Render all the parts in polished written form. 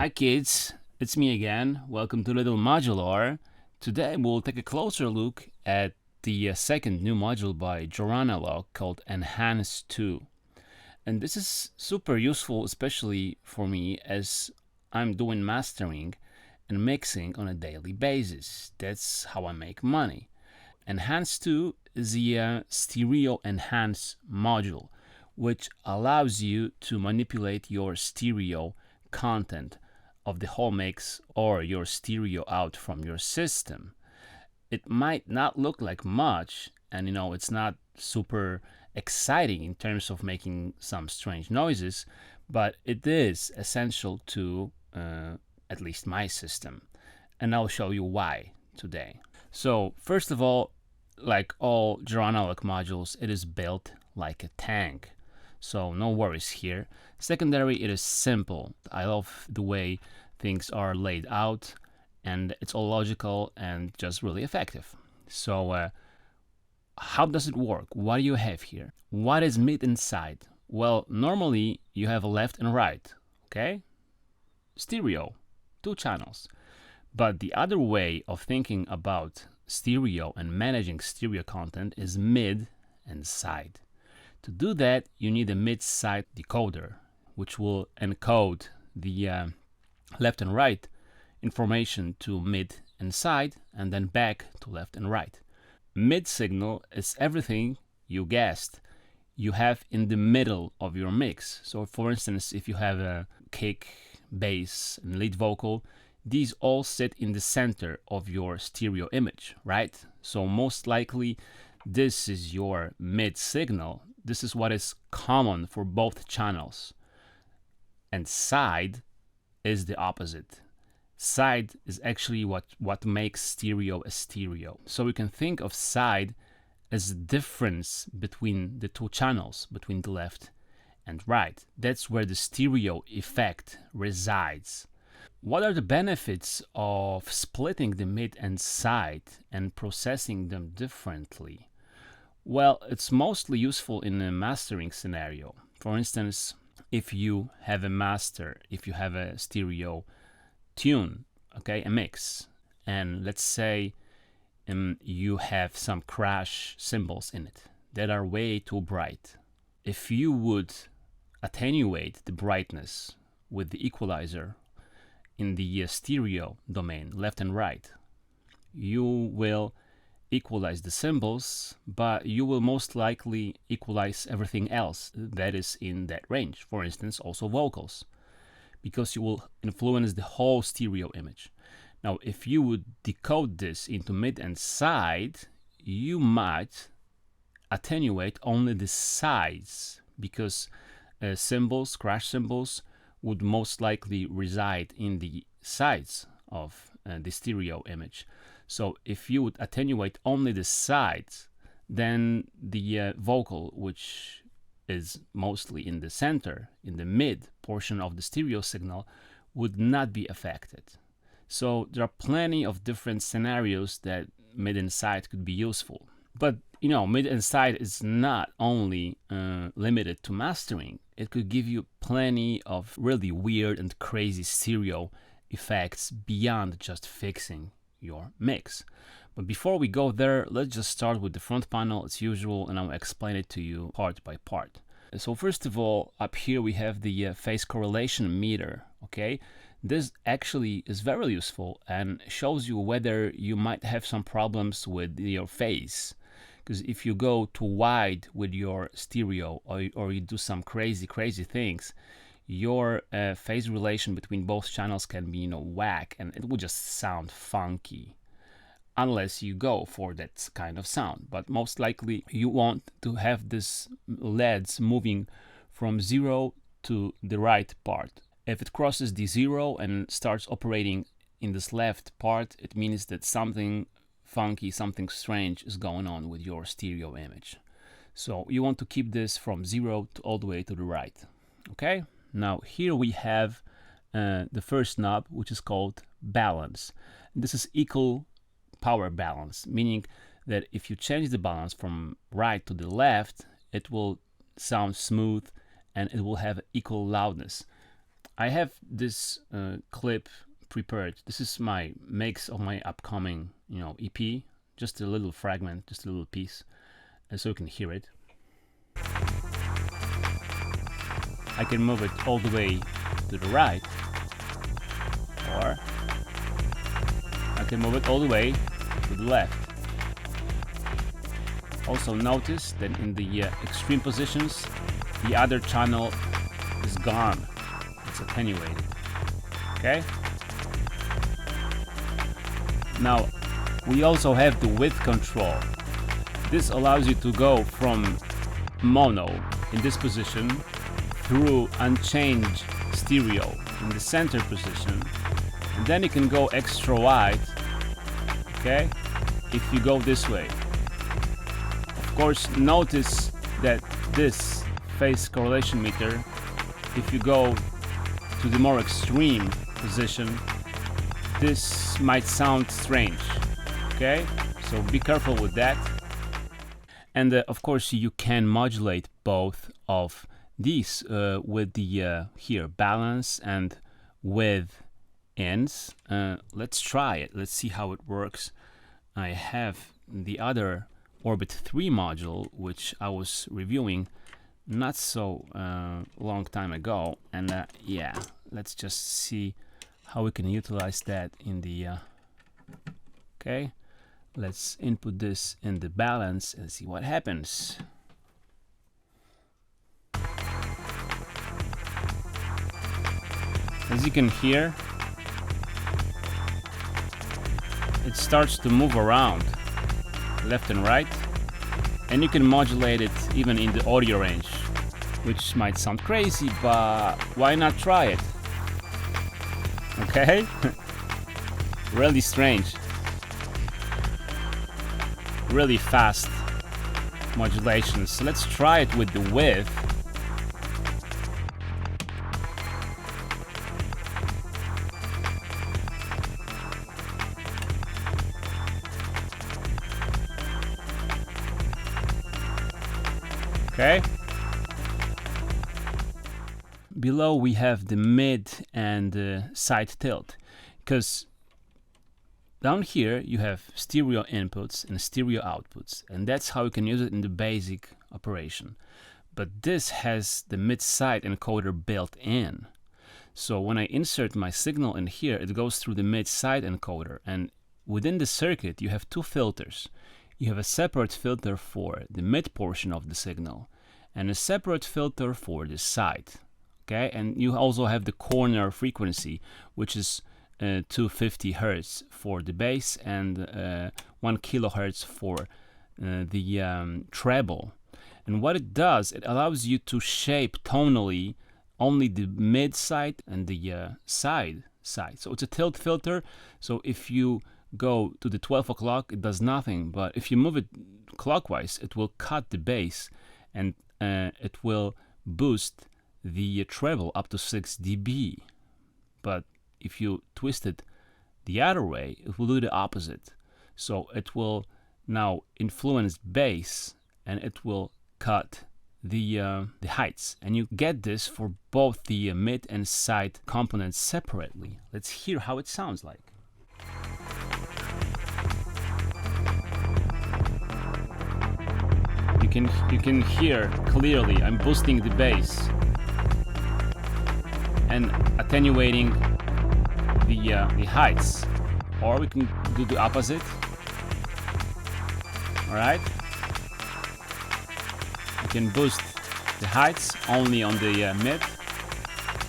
Hi kids, it's me again. Welcome to Little Modular. Today we'll take a closer look at the second new module by JORANALOGUE called Enhance 2. And this is super useful, especially for me as I'm doing mastering and mixing on a daily basis. That's how I make money. Enhance 2 is the stereo enhance module, which allows you to manipulate your stereo content of the whole mix or your stereo out from your system. It might not look like much, and it's not super exciting in terms of making some strange noises, but it is essential to at least my system, and I'll show you why today. So first of all, like all JORANALOGUE modules, it is built like a tank, so no worries here. Secondary, it is simple. I love the way things are laid out, and it's all logical and just really effective. So how does it work? What do you have here? What is mid and side? Well, normally you have a left and right, okay? Stereo, 2 channels. But the other way of thinking about stereo and managing stereo content is mid and side. To do that, you need a mid-side decoder, which will encode the left and right information to mid and side, and then back to left and right. Mid signal is everything you guessed you have in the middle of your mix. So for instance, if you have a kick, bass, and lead vocal, these all sit in the center of your stereo image, right? So most likely this is your mid signal. This is what is common for both channels. And side is the opposite. Side is actually what makes stereo a stereo. So we can think of side as a difference between the 2 channels, between the left and right. That's where the stereo effect resides. What are the benefits of splitting the mid and side and processing them differently? Well, it's mostly useful in a mastering scenario. For instance, if you have a master, if you have a stereo tune, okay, a mix, and let's say you have some crash cymbals in it that are way too bright. If you would attenuate the brightness with the equalizer in the stereo domain, left and right, you will equalize the cymbals, but you will most likely equalize everything else that is in that range. For instance, also vocals, because you will influence the whole stereo image. Now, if you would decode this into mid and side, you might attenuate only the sides, because cymbals, crash cymbals, would most likely reside in the sides of the stereo image. So if you would attenuate only the sides, then the vocal, which is mostly in the center, in the mid portion of the stereo signal, would not be affected. So there are plenty of different scenarios that mid and side could be useful. But mid and side is not only limited to mastering. It could give you plenty of really weird and crazy stereo effects beyond just fixing your mix. But before we go there, let's just start with the front panel as usual, and I'll explain it to you part by part. So first of all, up here we have the phase correlation meter, okay? This actually is very useful and shows you whether you might have some problems with your phase. Because if you go too wide with your stereo or you do some crazy things, your phase relation between both channels can be whack, and it will just sound funky unless you go for that kind of sound. But most likely you want to have this LEDs moving from 0 to the right part. If it crosses the 0 and starts operating in this left part, it means that something funky, something strange is going on with your stereo image. So you want to keep this from 0 to all the way to the right. Okay? Now here we have the first knob, which is called balance. This is equal power balance, meaning that if you change the balance from right to the left, it will sound smooth and it will have equal loudness. I have this clip prepared. This is my mix of my upcoming, EP. Just a little fragment, just a little piece, so you can hear it. I can move it all the way to the right, or I can move it all the way to the left. Also notice that in the extreme positions, the other channel is gone. It's attenuated. Okay? Now, we also have the width control. This allows you to go from mono in this position through unchanged stereo in the center position, and then you can go extra wide, okay, if you go this way. Of course, notice that this phase correlation meter, if you go to the more extreme position, this might sound strange, okay, so be careful with that. And of course you can modulate both of these with the here balance and with ends. Let's try it. Let's see how it works. I have the other Orbit 3 module, which I was reviewing not so long time ago, and yeah, let's just see how we can utilize that in the okay, let's input this in the balance and see what happens. As you can hear, it starts to move around left and right, and you can modulate it even in the audio range, which might sound crazy, but why not try it? Okay? Really strange. Really fast modulations. So let's try it with the width. Okay. Below we have the mid and side tilt, because down here you have stereo inputs and stereo outputs, and that's how you can use it in the basic operation. But this has the mid-side encoder built in. So when I insert my signal in here, it goes through the mid-side encoder, and within the circuit you have two filters. You have a separate filter for the mid portion of the signal and a separate filter for the side. Okay, and you also have the corner frequency, which is 250 Hertz for the bass and 1 kilohertz for the treble. And what it does, it allows you to shape tonally only the mid side and the side. So it's a tilt filter. So if you go to the 12 o'clock, it does nothing. But if you move it clockwise, it will cut the bass, and it will boost the treble up to 6 dB. But if you twist it the other way, it will do the opposite. So it will now influence bass, and it will cut the heights. And you get this for both the mid and side components separately. Let's hear how it sounds like. You can hear clearly I'm boosting the bass and attenuating the heights, or we can do the opposite. All right, you can boost the heights only on the mid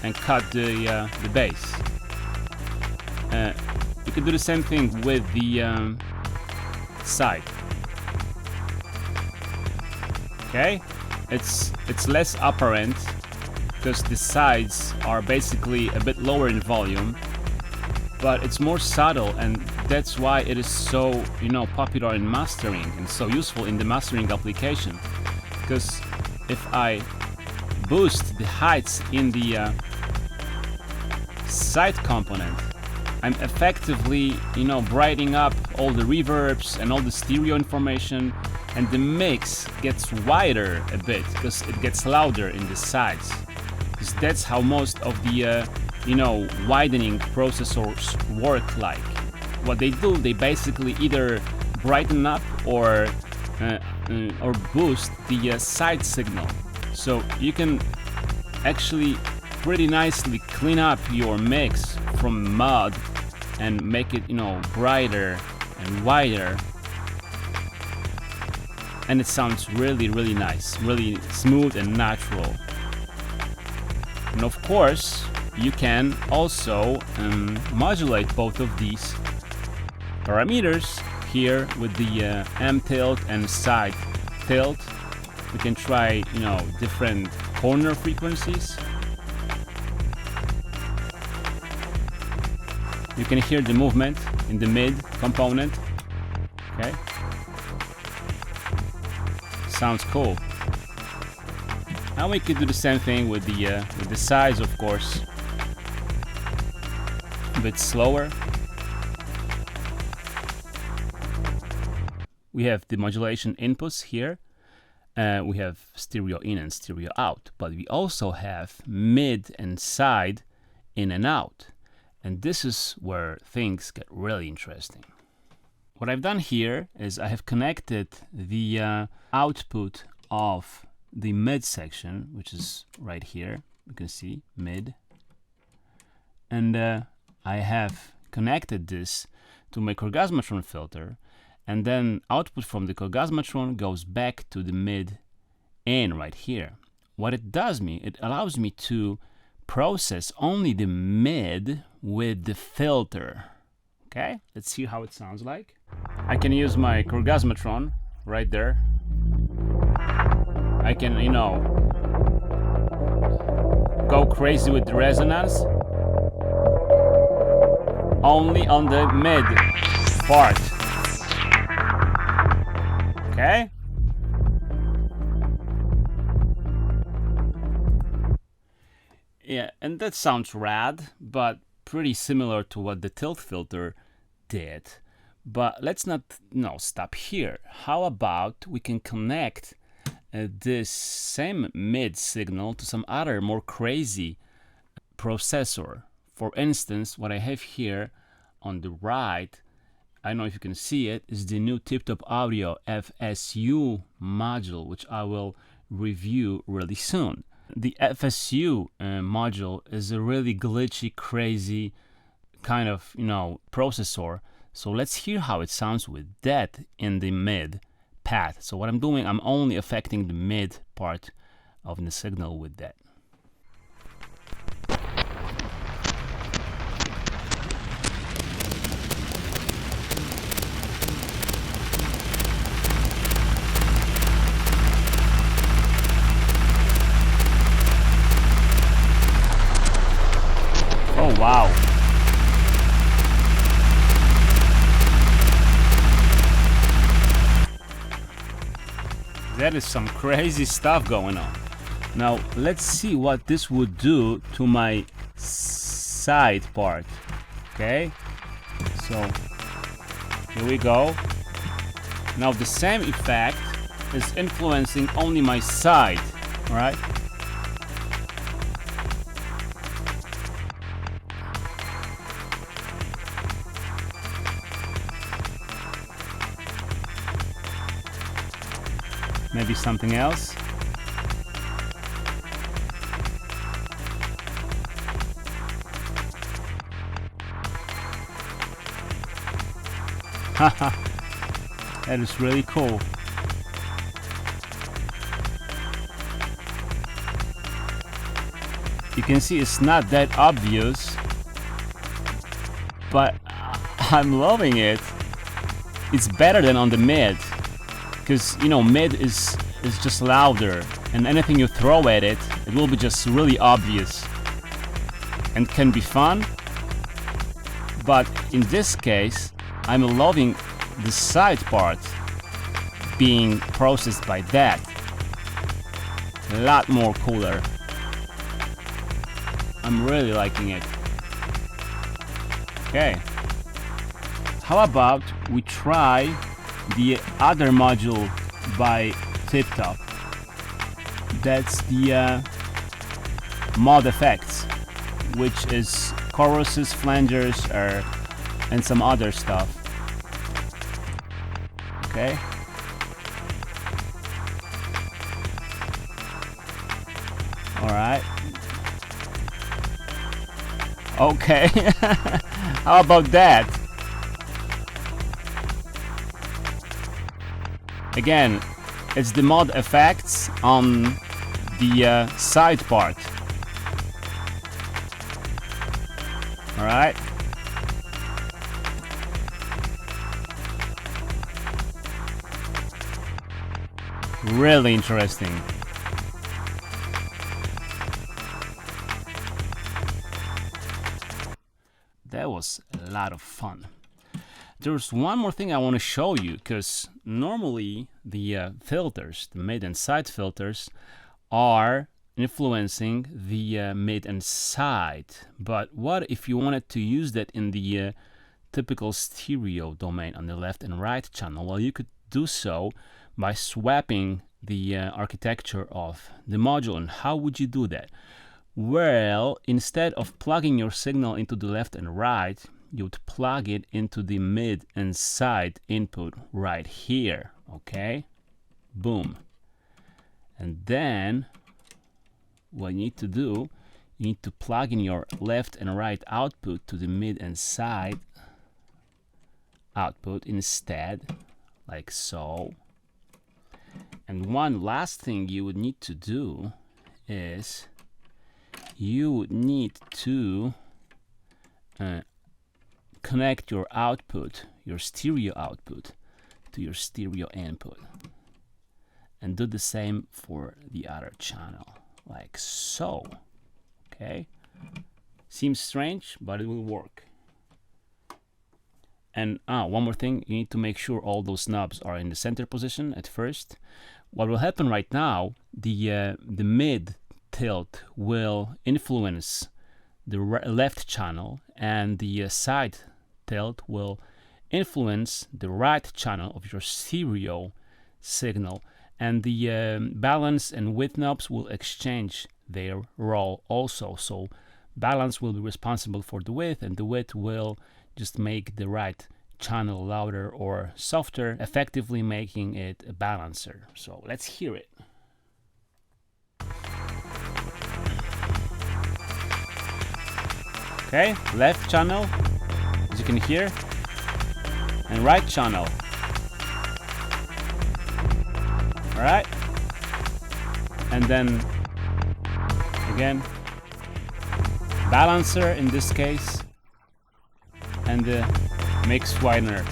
and cut the bass. You can do the same thing with the side. Okay, it's less apparent because the sides are basically a bit lower in volume, but it's more subtle, and that's why it is so popular in mastering and so useful in the mastering application. Because if I boost the heights in the side component, I'm effectively brightening up all the reverbs and all the stereo information, and the mix gets wider a bit because it gets louder in the sides. because that's how most of the widening processors work like. What they do, they basically either brighten up or boost the side signal. So you can actually pretty nicely clean up your mix from mud and make it, brighter and wider. And it sounds really, really nice, really smooth and natural. And of course, you can also modulate both of these parameters here with the M tilt and side tilt. We can try, different corner frequencies. You can hear the movement in the mid component. Okay, sounds cool. Now we could do the same thing with the size, of course. A bit slower. We have the modulation inputs here. We have stereo in and stereo out, but we also have mid and side in and out. And this is where things get really interesting. What I've done here is I have connected the output of the mid section, which is right here. You can see mid. And I have connected this to my Korgazmatron filter. And then output from the Korgazmatron goes back to the mid in right here. What it does it allows me to process only the mid with the filter. Okay, let's see how it sounds like. I can use my Korgazmatron right there. I can, go crazy with the resonance only on the mid part. Okay. Yeah, and that sounds rad, but pretty similar to what the tilt filter did. But let's not stop here. How about we can connect this same mid signal to some other more crazy processor. For instance, what I have here on the right, I don't know if you can see it, is the new Tip Top Audio FSU module, which I will review really soon. The FSU module is a really glitchy, crazy kind of, processor. So let's hear how it sounds with that in the mid path. So what I'm doing, I'm only affecting the mid part of the signal with that. Oh, wow. That is some crazy stuff going on. Now, let's see what this would do to my side part. Okay? So, here we go. Now, the same effect is influencing only my side. Alright? Maybe something else. Haha, that is really cool. You can see it's not that obvious, but I'm loving it. It's better than on the mid. Because mid is just louder, and anything you throw at it, it will be just really obvious and can be fun. But in this case, I'm loving the side part being processed by that. A lot more cooler. I'm really liking it. Okay. How about we try the other module by Tip Top? That's the mod effects, which is choruses, flangers, and some other stuff. Okay. All right. Okay. How about that? Again, it's the mod effects on the side part. All right. Really interesting. That was a lot of fun. There's one more thing I want to show you, because normally the filters, the mid and side filters, are influencing the mid and side. But what if you wanted to use that in the typical stereo domain on the left and right channel? Well, you could do so by swapping the architecture of the module. And how would you do that? Well, instead of plugging your signal into the left and right, you'd plug it into the mid and side input right here. Okay, boom. And then what you need to do, you need to plug in your left and right output to the mid and side output instead, like so. And one last thing you would need to do is you would need to connect your output, your stereo output, to your stereo input, and do the same for the other channel, like so. Okay, seems strange, but it will work. And one more thing, you need to make sure all those knobs are in the center position at first. What will happen right now, the mid tilt will influence the left channel, and the side tilt will influence the right channel of your stereo signal, and the balance and width knobs will exchange their role also. So balance will be responsible for the width, and the width will just make the right channel louder or softer, effectively making it a balancer. So let's hear it. Okay, left channel, as you can hear, and right channel. All right, and then again, balancer in this case, and the mix widener.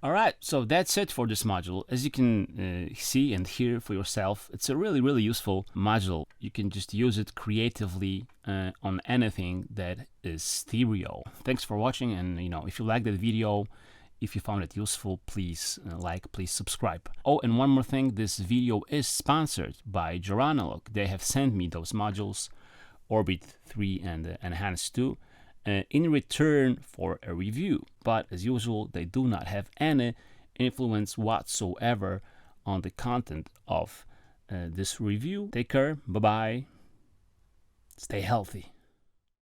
Alright, so that's it for this module. As you can see and hear for yourself, it's a really useful module. You can just use it creatively on anything that is stereo. Thanks for watching, and if you liked that video, if you found it useful, please like, please subscribe. Oh, and one more thing, this video is sponsored by JORANALOGUE. They have sent me those modules, Orbit 3 and Enhanced 2. In return for a review, but as usual, they do not have any influence whatsoever on the content of this review. Take care, bye bye, stay healthy.